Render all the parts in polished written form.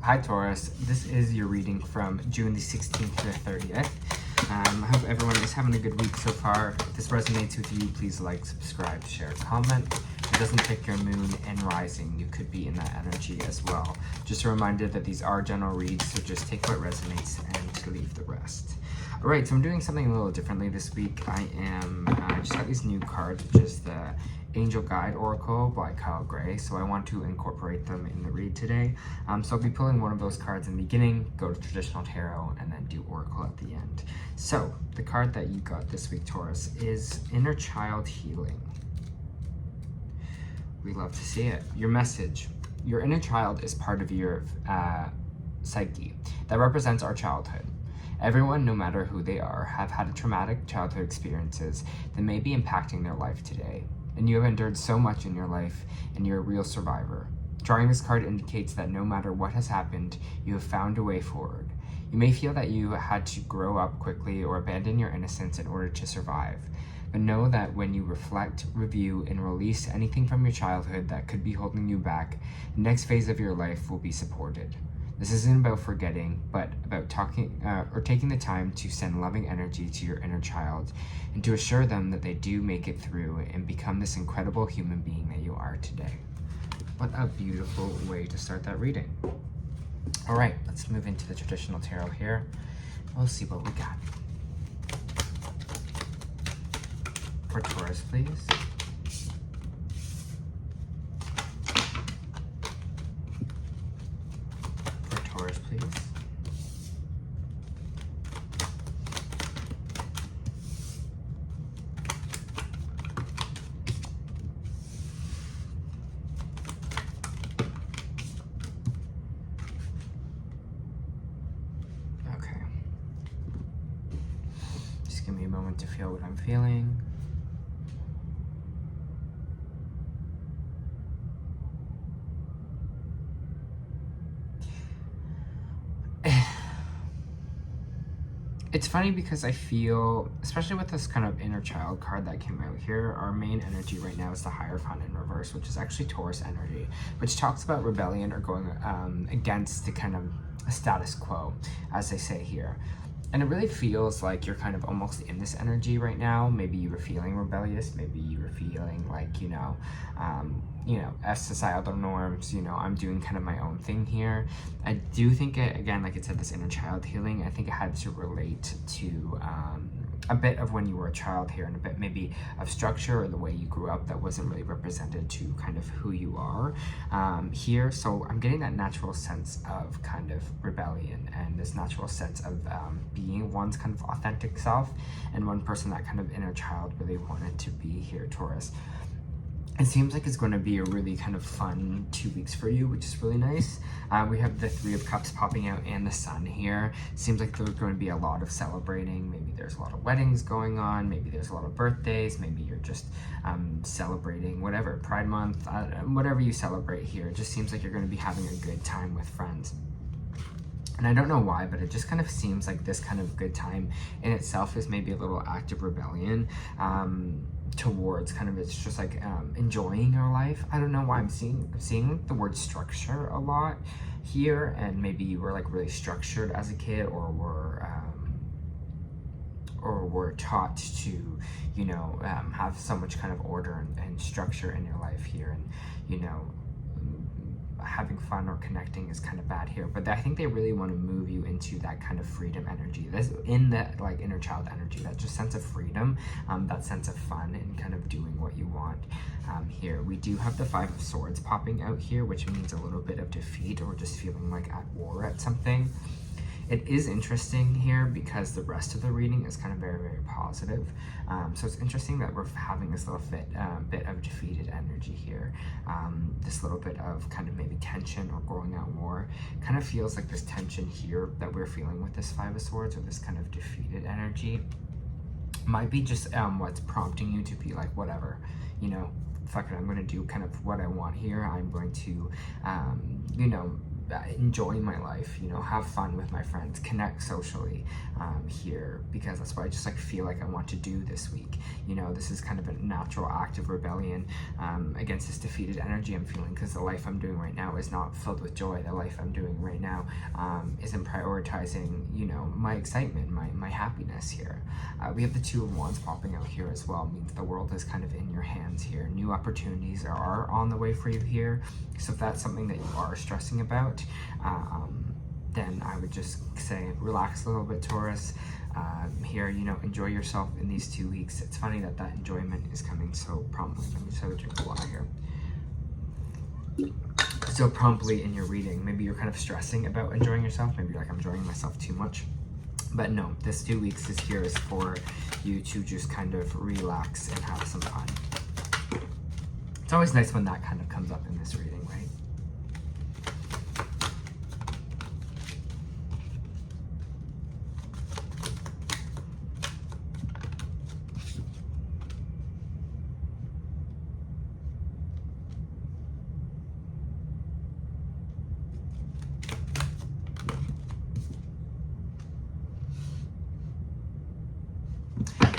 Hi Taurus, this is your reading from June the 16th to the 30th. I hope everyone is having a good week so far. If this resonates with you, please like, subscribe, share, comment. If it doesn't pick your moon and rising, you could be in that energy as well. Just a reminder that these are general reads, so just take what resonates and leave the rest. Alright, so I'm doing something a little differently this week. I just got these new cards, which is the Angel Guide Oracle by Kyle Gray, so I want to incorporate them in the read today. So I'll be pulling one of those cards in the beginning, go to traditional tarot, and then do Oracle at the end. So the card that you got this week, Taurus, is Inner Child Healing. We love to see it. Your message: your inner child is part of your psyche that represents our childhood. Everyone, no matter who they are, have had traumatic childhood experiences that may be impacting their life today. And you have endured so much in your life, and you're a real survivor. Drawing this card indicates that no matter what has happened, you have found a way forward. You may feel that you had to grow up quickly or abandon your innocence in order to survive. But know that when you reflect, review, and release anything from your childhood that could be holding you back, the next phase of your life will be supported. This isn't about forgetting, but about taking the time to send loving energy to your inner child and to assure them that they do make it through and become this incredible human being that you are today. What a beautiful way to start that reading. All right, let's move into the traditional tarot here. We'll see what we got. For Taurus, please. Taurus, please. Okay. Just give me a moment to feel what I'm feeling. It's funny because I feel, especially with this kind of inner child card that came out here, our main energy right now is the Hierophant in reverse, which is actually Taurus energy, which talks about rebellion or going against the kind of status quo, as they say here. And it really feels like you're kind of almost in this energy right now. Maybe you were feeling rebellious. Maybe you were feeling like, as societal norms, I'm doing kind of my own thing here. I do think it, again, like it said, this inner child healing, I think it had to relate to a bit of when you were a child here, and a bit maybe of structure or the way you grew up that wasn't really represented to kind of who you are here. So I'm getting that natural sense of kind of rebellion and this natural sense of being one's kind of authentic self, and one person that kind of inner child really wanted to be here, Taurus. It seems like it's going to be a really kind of fun 2 weeks for you, which is really nice. We have the Three of Cups popping out and the Sun here. Seems like there's going to be a lot of celebrating. Maybe there's a lot of weddings going on. Maybe there's a lot of birthdays. Maybe you're just celebrating whatever, Pride Month, whatever you celebrate here. It just seems like you're going to be having a good time with friends. And I don't know why, but it just kind of seems like this kind of good time in itself is maybe a little act of rebellion towards kind of, it's just like enjoying your life. I don't know why I'm seeing the word structure a lot here, and maybe you were like really structured as a kid, or were taught to, have so much kind of order and structure in your life here, and having fun or connecting is kind of bad here. But I think they really want to move you into that kind of freedom energy. That's in that like inner child energy, that just sense of freedom, that sense of fun and kind of doing what you want here. We do have the Five of Swords popping out here, which means a little bit of defeat or just feeling like at war at something. It is interesting here because the rest of the reading is kind of very, very positive. So it's interesting that we're having this little bit of defeated energy here. This little bit of kind of maybe tension or going at war. Kind of feels like this tension here that we're feeling with this Five of Swords, or this kind of defeated energy, might be just what's prompting you to be like, whatever, fuck it, I'm going to do kind of what I want here. I'm going to, enjoy my life, you know, have fun with my friends, connect socially here, because that's what I just like feel like I want to do this week. You know, this is kind of a natural act of rebellion against this defeated energy I'm feeling, because the life I'm doing right now is not filled with joy. The life I'm doing right now isn't prioritizing, you know, my excitement, my happiness here. We have the Two of Wands popping out here as well. It means the world is kind of in your hands here. New opportunities are on the way for you here. So if that's something that you are stressing about, then I would just say relax a little bit, Taurus. Here, you know, enjoy yourself in these 2 weeks. It's funny that that enjoyment is coming so promptly. Let me just have a drink of water here. So promptly in your reading. Maybe you're kind of stressing about enjoying yourself. Maybe you're like, I'm enjoying myself too much. But no, this 2 weeks is here is for you to just kind of relax and have some fun. It's always nice when that kind of comes up in this reading, right?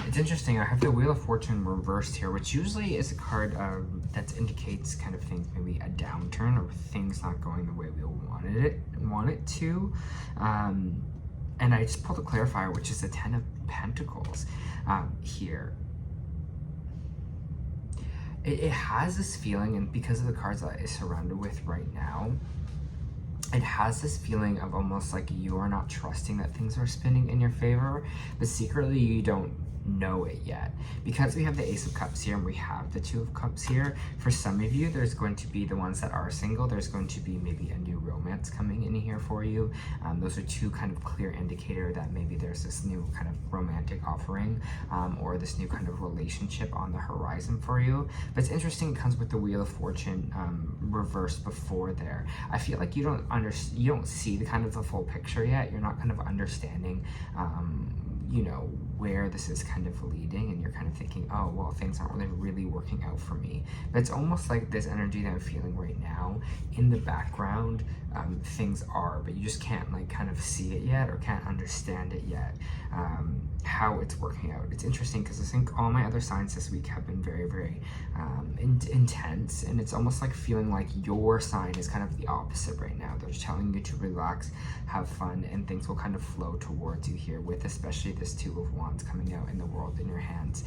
It's interesting, I have the Wheel of Fortune reversed here, which usually is a card that indicates kind of things, maybe a downturn or things not going the way we want it to. And I just pulled a clarifier, which is the Ten of Pentacles here. It has this feeling, and because of the cards that it's surrounded with right now, it has this feeling of almost like you are not trusting that things are spinning in your favor, but secretly you don't know it yet. Because we have the Ace of Cups here and we have the Two of Cups here, for some of you, there's going to be the ones that are single, there's going to be maybe a new romance coming in here for you. Those are two kind of clear indicator that maybe there's this new kind of romantic offering or this new kind of relationship on the horizon for you. But it's interesting, it comes with the Wheel of Fortune reversed before there. I feel like you don't see the kind of the full picture yet. You're not kind of understanding you know, where this is kind of leading, and you're kind of thinking, oh, well, things aren't really working out for me. But it's almost like this energy that I'm feeling right now, in the background, things are, but you just can't like kind of see it yet or can't understand it yet, how it's working out. It's interesting because I think all my other signs this week have been very, very intense, and it's almost like feeling like your sign is kind of the opposite right now. They're just telling you to relax, have fun, and things will kind of flow towards you here, with especially this Two of Wands coming out in the world in your hands.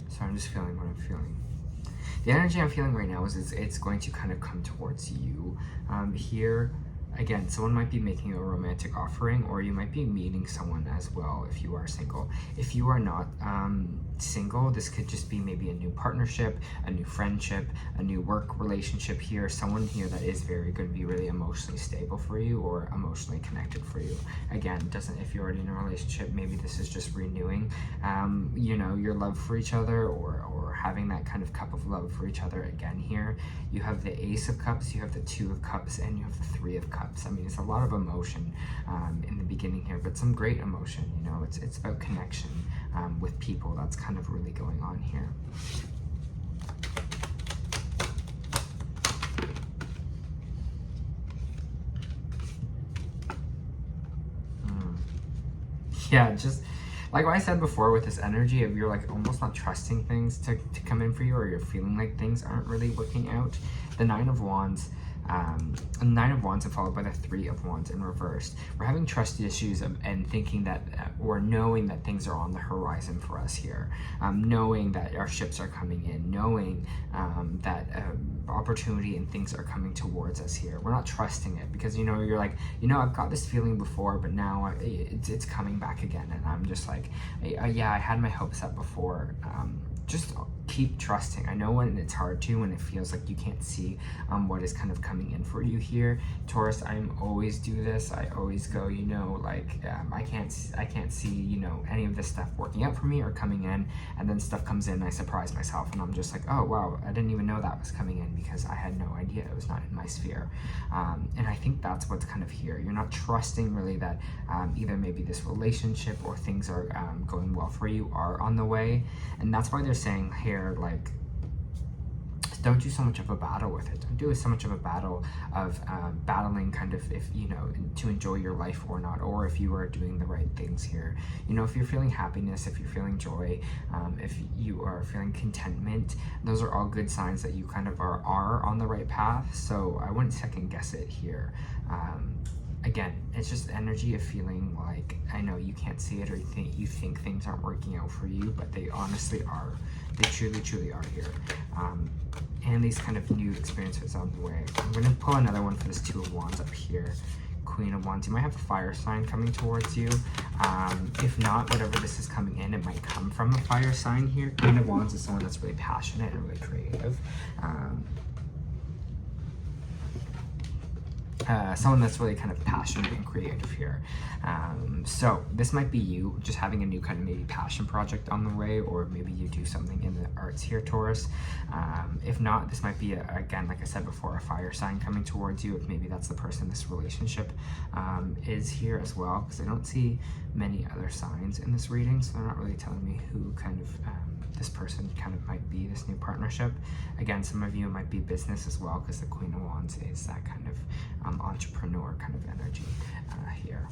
So I'm just feeling what I'm feeling. The energy I'm feeling right now is it's going to kind of come towards you here. Again, someone might be making a romantic offering, or you might be meeting someone as well if you are single. If you are not single, this could just be maybe a new partnership, a new friendship, a new work relationship here. Someone here that is going to be really emotionally stable for you or emotionally connected for you. Again, if you're already in a relationship, maybe this is just renewing, you know, your love for each other, or having that kind of cup of love for each other again here. You have the Ace of Cups, you have the Two of Cups, and you have the Three of Cups. I mean, it's a lot of emotion in the beginning here, but some great emotion, you know. It's about connection with people. That's kind of really going on here. Yeah, just like what I said before with this energy, if you're like almost not trusting things to come in for you, or you're feeling like things aren't really working out, the Nine of Wands, Nine of Wands and followed by the Three of Wands in reverse. We're having trust issues and thinking that, or knowing that things are on the horizon for us here, knowing that our ships are coming in, knowing that opportunity and things are coming towards us here. We're not trusting it because, you know, you're like, you know, I've got this feeling before, but now it's coming back again, and I'm just like, yeah, I had my hopes up before. Just keep trusting. I know when it's hard to, when it feels like you can't see what is kind of coming coming in for you here, Taurus. I always do this. I always go, you know, like I can't see, you know, any of this stuff working out for me or coming in, and then stuff comes in and I surprise myself and I'm just like, oh wow, I didn't even know that was coming in because I had no idea, it was not in my sphere. And I think that's what's kind of here. You're not trusting really that either maybe this relationship or things are going well for you are on the way, and that's why they're saying here, like, don't do so much of a battle with it. Don't do so much of a battle of battling kind of if, you know, to enjoy your life or not, or if you are doing the right things here. You know, if you're feeling happiness, if you're feeling joy, if you are feeling contentment, those are all good signs that you kind of are on the right path. So I wouldn't second guess it here. Again, it's just energy of feeling like, I know you can't see it, or you think things aren't working out for you, but they honestly are. They truly are here. And these kind of new experiences on the way. I'm going to pull another one for this Two of Wands up here. Queen of Wands. You might have a fire sign coming towards you. If not, whatever this is coming in, it might come from a fire sign here. Queen of Wands is someone that's really passionate and really creative. Someone that's really kind of passionate and creative here. So this might be you just having a new kind of maybe passion project on the way, or maybe you do something in the arts here, Taurus. If not, this might be, again, like I said before, a fire sign coming towards you, if maybe that's the person this relationship is here as well, because I don't see many other signs in this reading, so they're not really telling me who kind of this person kind of might be, this new partnership. Again, some of you might be business as well, because the Queen of Wands is that kind of entrepreneur kind of energy here.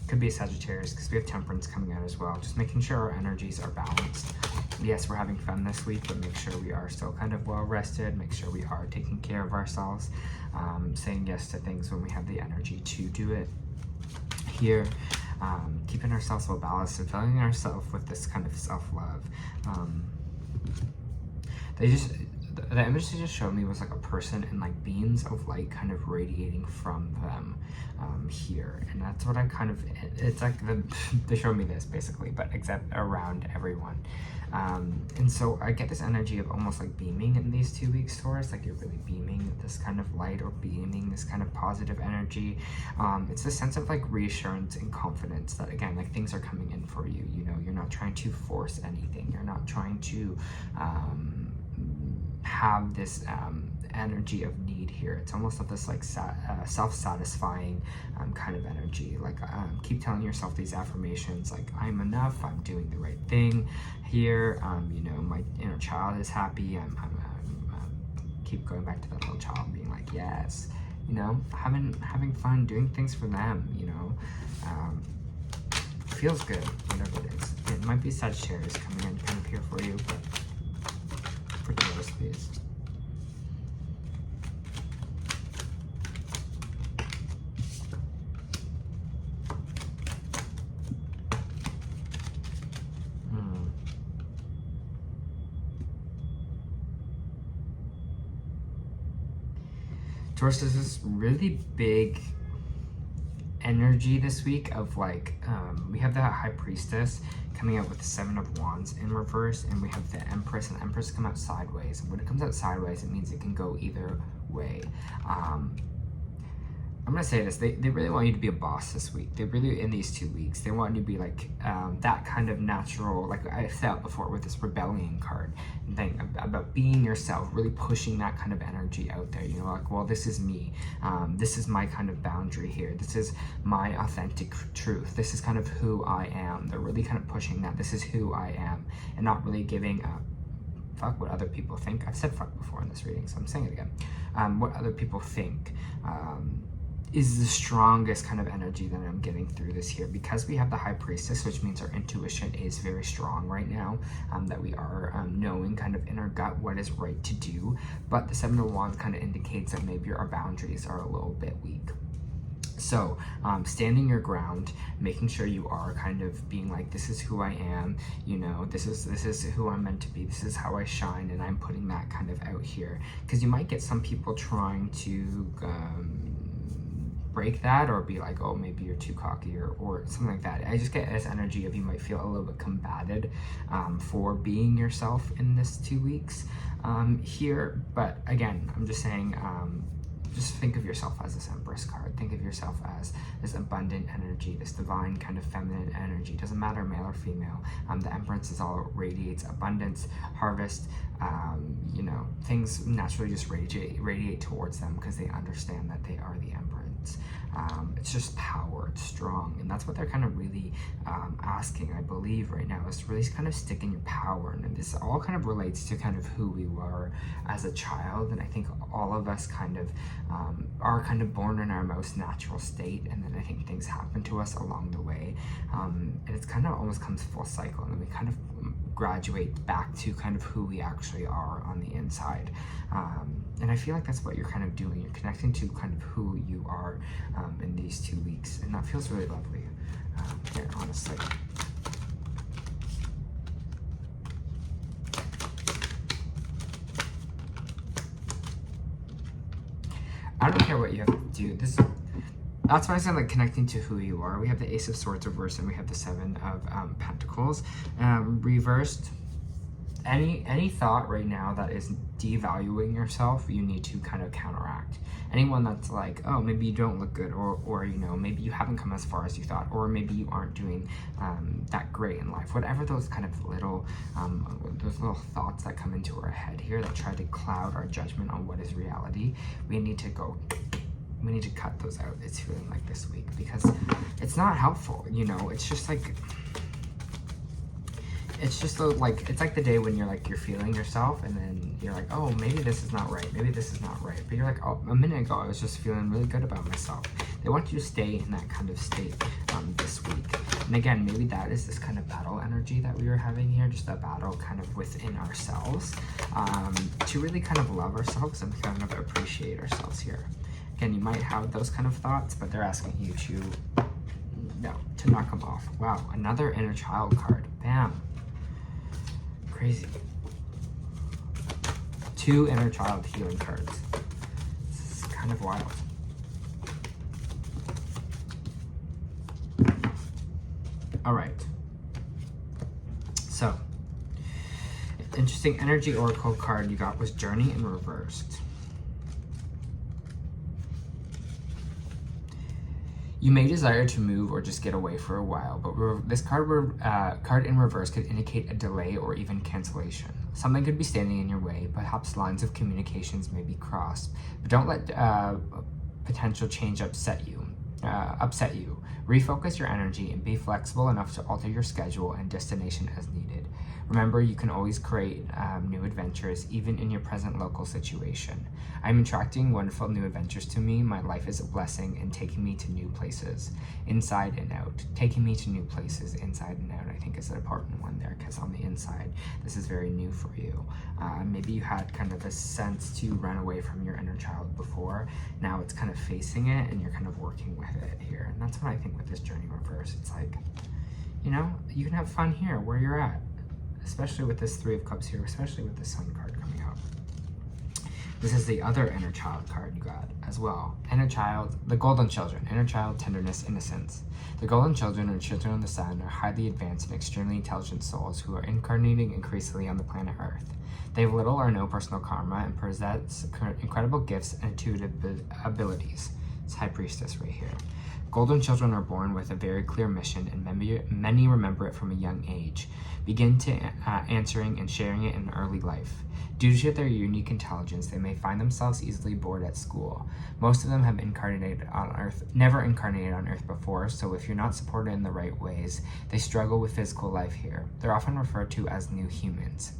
Could be a Sagittarius, because we have Temperance coming out as well. Just making sure our energies are balanced. Yes, we're having fun this week, but make sure we are still kind of well rested. Make sure we are taking care of ourselves, saying yes to things when we have the energy to do it here. Keeping ourselves well balanced and filling ourselves with this kind of self-love. The image they just showed me was like a person and like beams of light kind of radiating from them here, and that's what I kind of, it's like they showed me this basically, but except around everyone. And so I get this energy of almost like beaming in these 2 weeks, Taurus, like you're really beaming this kind of light or beaming this kind of positive energy. It's a sense of like reassurance and confidence that, again, like things are coming in for you. You know, you're not trying to force anything. You're not trying to have this energy of need here. It's almost like this like self-satisfying kind of energy. Like keep telling yourself these affirmations, like I'm enough, I'm doing the right thing here, you know, my inner child is happy, I'm keep going back to that little child, being like, yes, you know, having fun, doing things for them, you know. Feels good, whatever it is. It might be Sagittarius coming in kind of here for you, but for Taurus, please. Taurus, there's this really big energy this week of like, we have the High Priestess coming out with the Seven of Wands in reverse, and we have the Empress, and the Empress come out sideways. And when it comes out sideways, it means it can go either way. I'm gonna say this, they really want you to be a boss this week. They really, in these 2 weeks, they want you to be like that kind of natural, like I felt before with this rebellion card thing, about being yourself, really pushing that kind of energy out there, you know, like, well, this is me, this is my kind of boundary here, this is my authentic truth, this is kind of who I am. They're really kind of pushing that, this is who I am, and not really giving a fuck what other people think. I've said fuck before in this reading, so I'm saying it again. What other people think is the strongest kind of energy that I'm getting through this here, because we have the High Priestess, which means our intuition is very strong right now, that we are knowing kind of in our gut what is right to do. But the Seven of Wands kind of indicates that maybe our boundaries are a little bit weak. So standing your ground, making sure you are kind of being like, this is who I am, you know, this is who I'm meant to be, this is how I shine, and I'm putting that kind of out here, because you might get some people trying to break that or be like, oh, maybe you're too cocky or something like that. I just get this energy of you might feel a little bit combated for being yourself in this 2 weeks here. But again, I'm just saying, just think of yourself as this Empress card. Think of yourself as this abundant energy, this divine kind of feminine energy. Doesn't matter male or female. The Empress is all radiates abundance, harvest. You know, things naturally just radiate towards them because they understand that they are the Empress. It's just power, it's strong, and that's what they're kind of really asking, I believe, right now, is to really kind of stick in your power. And this all kind of relates to kind of who we were as a child, and I think all of us kind of are kind of born in our most natural state, and then I think things happen to us along the way, and it's kind of almost comes full cycle, and then we kind of graduate back to kind of who we actually are on the inside. And I feel like that's what you're kind of doing. You're connecting to kind of who you are in these 2 weeks, and that feels really lovely here, honestly. I don't care what you have to do. That's why I said, like, connecting to who you are. We have the Ace of Swords reversed, and we have the Seven of Pentacles reversed. Any thought right now that is devaluing yourself, you need to kind of counteract. Anyone that's like, oh, maybe you don't look good, or you know, maybe you haven't come as far as you thought, or maybe you aren't doing that great in life. Whatever those kind of little thoughts that come into our head here that try to cloud our judgment on what is reality, we need to cut those out. It's feeling like this week, because it's not helpful, you know. It's just like, it's like the day when you're feeling yourself, and then you're like, oh, maybe this is not right, maybe this is not right, but you're like, oh, a minute ago I was just feeling really good about myself. They want you to stay in that kind of state this week. And again, maybe that is this kind of battle energy that we were having here, just a battle kind of within ourselves, to really kind of love ourselves and kind of appreciate ourselves here. Again, you might have those kind of thoughts, but they're asking you to knock them off. Wow, another inner child card. Bam. Crazy. 2 inner child healing cards. This is kind of wild. All right. So, interesting energy oracle card you got was Journey in reversed. You may desire to move or just get away for a while, but this card in reverse could indicate a delay or even cancellation. Something could be standing in your way. Perhaps lines of communications may be crossed, but don't let potential change upset you. Refocus your energy and be flexible enough to alter your schedule and destination as needed. Remember, you can always create new adventures, even in your present local situation. I'm attracting wonderful new adventures to me. My life is a blessing and taking me to new places, inside and out. Taking me to new places, inside and out, I think is an important one there, because on the inside, this is very new for you. Maybe you had kind of a sense to run away from your inner child before. Now it's kind of facing it, and you're kind of working with it here. And that's what I think with this Journey reverse. It's like, you know, you can have fun here where you're at. Especially with this 3 of Cups here, especially with the Sun card coming out. This is the other inner child card you got as well. Inner child, the golden children, inner child, tenderness, innocence. The golden children, or children of the sun, are highly advanced and extremely intelligent souls who are incarnating increasingly on the planet Earth. They have little or no personal karma and possess incredible gifts and intuitive abilities. It's High Priestess right here. Golden children are born with a very clear mission, and many remember it from a young age. Begin to answering and sharing it in early life. Due to their unique intelligence, they may find themselves easily bored at school. Most of them have never incarnated on Earth before, so if you're not supported in the right ways, they struggle with physical life here. They're often referred to as new humans.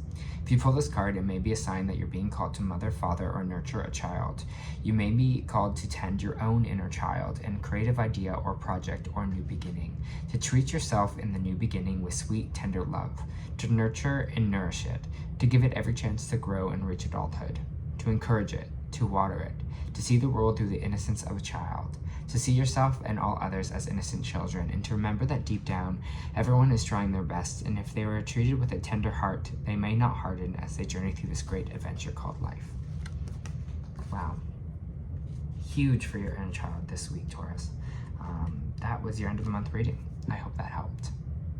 If you pull this card, it may be a sign that you're being called to mother, father, or nurture a child. You may be called to tend your own inner child and creative idea or project or new beginning, to treat yourself in the new beginning with sweet, tender love, to nurture and nourish it, to give it every chance to grow and reach adulthood, to encourage it, to water it, to see the world through the innocence of a child, to see yourself and all others as innocent children, and to remember that deep down, everyone is trying their best, and if they were treated with a tender heart, they may not harden as they journey through this great adventure called life. Wow. huge for your inner child this week, Taurus. That was your end of the month reading. I hope that helped.